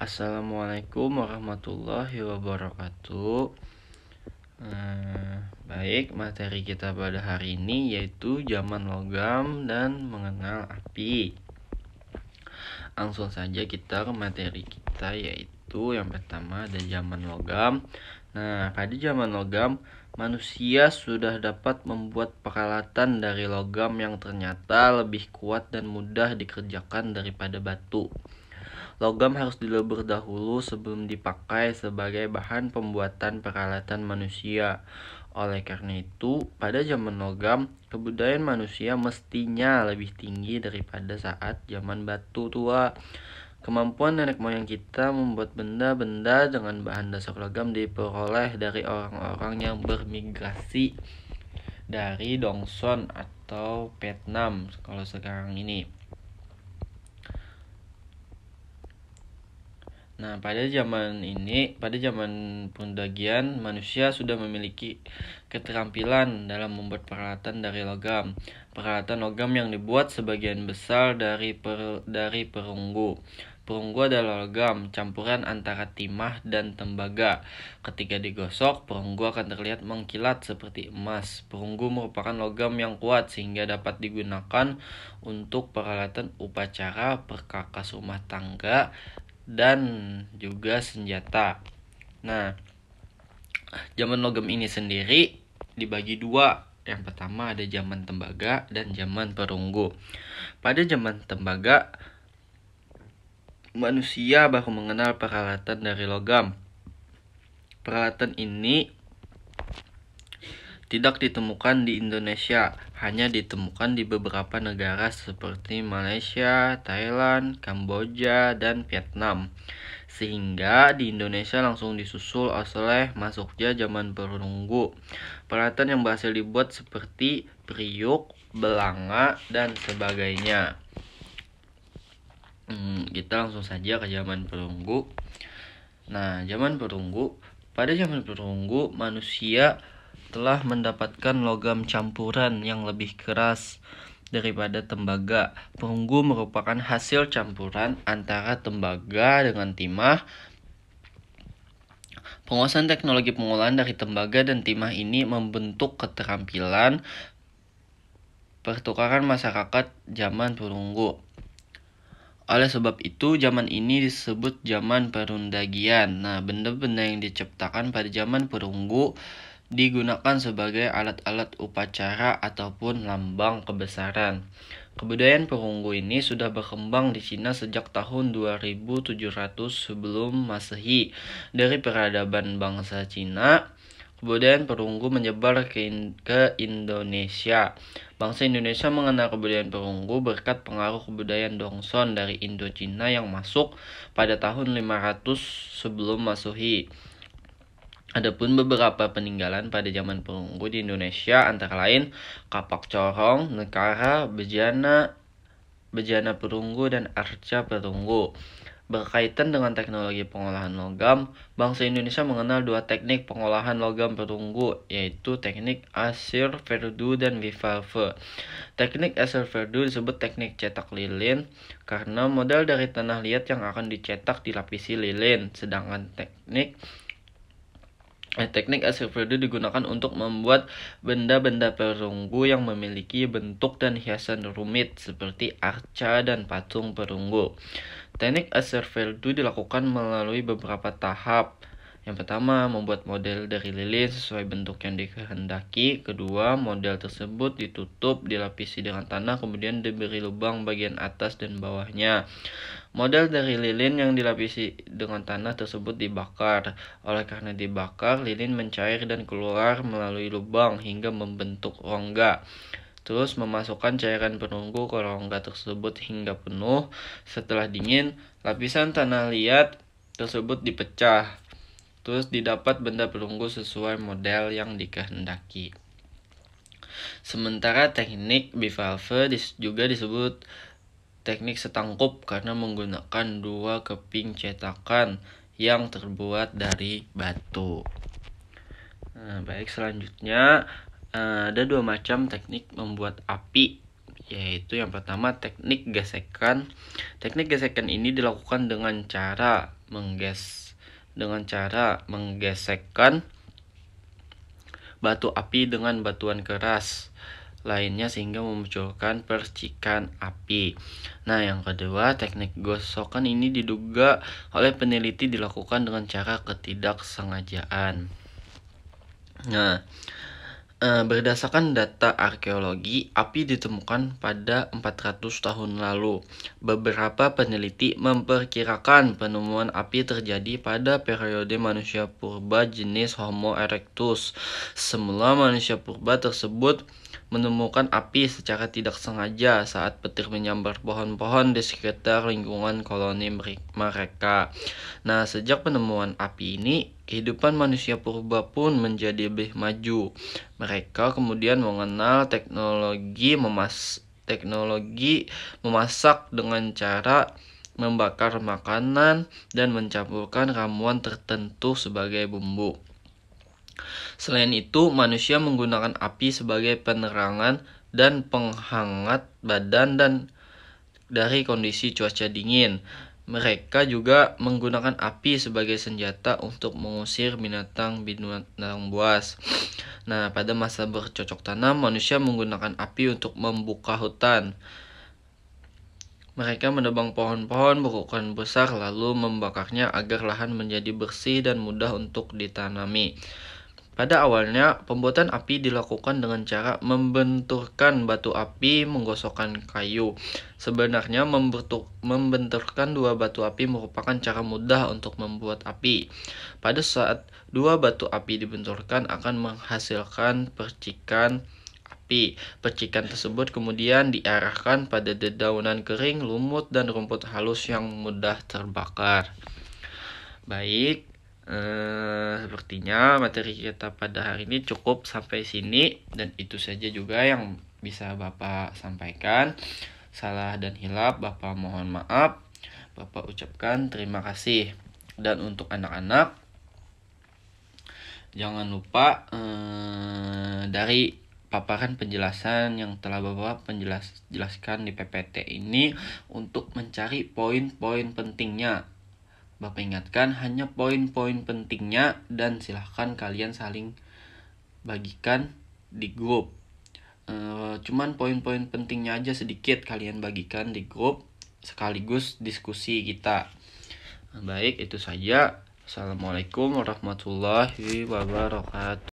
Assalamualaikum warahmatullahi wabarakatuh. Baik, materi kita pada hari ini yaitu zaman logam dan mengenal api. Langsung saja kita ke materi kita, yaitu yang pertama ada zaman logam. Nah, pada zaman logam, manusia sudah dapat membuat peralatan dari logam yang ternyata lebih kuat dan mudah dikerjakan daripada batu. Logam harus dilebur dahulu sebelum dipakai sebagai bahan pembuatan peralatan manusia. Oleh karena itu, pada zaman logam, kebudayaan manusia mestinya lebih tinggi daripada saat zaman batu tua. Kemampuan nenek moyang kita membuat benda-benda dengan bahan dasar logam diperoleh dari orang-orang yang bermigrasi dari Dongson atau Vietnam kalau sekarang ini. Nah, pada zaman pendagian, manusia sudah memiliki keterampilan dalam membuat peralatan dari logam. Peralatan logam yang dibuat sebagian besar dari perunggu. Perunggu adalah logam campuran antara timah dan tembaga. Ketika digosok, perunggu akan terlihat mengkilat seperti emas. Perunggu merupakan logam yang kuat sehingga dapat digunakan untuk peralatan upacara, perkakas rumah tangga, dan juga senjata. Nah, zaman logam ini sendiri dibagi dua. Yang pertama ada zaman tembaga dan zaman perunggu. Pada zaman tembaga, manusia baru mengenal peralatan dari logam. Peralatan ini tidak ditemukan di Indonesia, hanya ditemukan di beberapa negara seperti Malaysia, Thailand, Kamboja, dan Vietnam. Sehingga di Indonesia langsung disusul oleh masuknya zaman perunggu. Peralatan yang berhasil dibuat seperti periuk, belanga, dan sebagainya. Kita langsung saja ke zaman perunggu. Nah, pada zaman perunggu manusia telah mendapatkan logam campuran yang lebih keras daripada tembaga. Perunggu merupakan hasil campuran antara tembaga dengan timah. Penguasaan teknologi pengolahan dari tembaga dan timah ini membentuk keterampilan pertukaran masyarakat zaman perunggu. Oleh sebab itu, zaman ini disebut zaman perundagian. Nah, benda-benda yang diciptakan pada zaman perunggu digunakan sebagai alat-alat upacara ataupun lambang kebesaran. Kebudayaan perunggu ini sudah berkembang di Cina sejak tahun 2700 sebelum Masehi. Dari peradaban bangsa Cina, kebudayaan perunggu menyebar ke Indonesia. Bangsa Indonesia mengenal kebudayaan perunggu berkat pengaruh kebudayaan Dongson dari Indochina yang masuk pada tahun 500 sebelum Masehi. Adapun beberapa peninggalan pada zaman perunggu di Indonesia antara lain kapak corong, nekara, bejana perunggu, dan arca perunggu. Berkaitan dengan teknologi pengolahan logam, bangsa Indonesia mengenal dua teknik pengolahan logam perunggu, yaitu teknik Asir Verdu dan Vivalve. Teknik Asir Verdu disebut teknik cetak lilin karena model dari tanah liat yang akan dicetak dilapisi lilin, sedangkan teknik Asir Verdu digunakan untuk membuat benda-benda perunggu yang memiliki bentuk dan hiasan rumit seperti arca dan patung perunggu. Teknik Asir Verdu dilakukan melalui beberapa tahap. Yang pertama, membuat model dari lilin sesuai bentuk yang dikehendaki. Kedua, model tersebut ditutup, dilapisi dengan tanah, kemudian diberi lubang bagian atas dan bawahnya. Model dari lilin yang dilapisi dengan tanah tersebut dibakar. Oleh karena dibakar, lilin mencair dan keluar melalui lubang hingga membentuk rongga. Terus memasukkan cairan perunggu ke rongga tersebut hingga penuh. Setelah dingin, lapisan tanah liat tersebut dipecah. Terus didapat benda perunggu sesuai model yang dikehendaki. Sementara teknik Vivalve juga disebut teknik setangkup karena menggunakan dua keping cetakan yang terbuat dari batu. Baik, selanjutnya ada dua macam teknik membuat api, yaitu yang pertama teknik gesekan. Teknik gesekan ini dilakukan dengan cara menggesekkan batu api dengan batuan keras lainnya sehingga memunculkan percikan api. Nah, yang kedua, teknik gosokan ini diduga oleh peneliti dilakukan dengan cara ketidaksengajaan. Nah, berdasarkan data arkeologi, api ditemukan pada 400 tahun lalu. Beberapa peneliti memperkirakan penemuan api terjadi pada periode manusia purba jenis Homo erectus. Semula manusia purba tersebut menemukan api secara tidak sengaja saat petir menyambar pohon-pohon di sekitar lingkungan koloni mereka. Nah, sejak penemuan api ini, kehidupan manusia purba pun menjadi lebih maju. Mereka kemudian mengenal teknologi memasak dengan cara membakar makanan dan mencampurkan ramuan tertentu sebagai bumbu. Selain itu, manusia menggunakan api sebagai penerangan dan penghangat badan dan dari kondisi cuaca dingin. Mereka juga menggunakan api sebagai senjata untuk mengusir binatang buas. Nah, pada masa bercocok tanam, manusia menggunakan api untuk membuka hutan. Mereka menebang pohon-pohon berukuran besar lalu membakarnya agar lahan menjadi bersih dan mudah untuk ditanami. Pada awalnya, pembuatan api dilakukan dengan cara membenturkan batu api menggosokkan kayu. Sebenarnya membenturkan dua batu api merupakan cara mudah untuk membuat api. Pada saat dua batu api dibenturkan akan menghasilkan percikan api. Percikan tersebut kemudian diarahkan pada dedaunan kering, lumut, dan rumput halus yang mudah terbakar. Baik. Sepertinya materi kita pada hari ini cukup sampai sini, dan itu saja juga yang bisa Bapak sampaikan. Salah dan hilaf Bapak mohon maaf. Bapak ucapkan terima kasih. Dan untuk anak-anak, jangan lupa dari paparan penjelasan yang telah Bapak jelaskan di PPT ini untuk mencari poin-poin pentingnya. Bapak ingatkan hanya poin-poin pentingnya dan silahkan kalian saling bagikan di grup. Cuman poin-poin pentingnya aja sedikit kalian bagikan di grup sekaligus diskusi kita. Baik, itu saja. Assalamualaikum warahmatullahi wabarakatuh.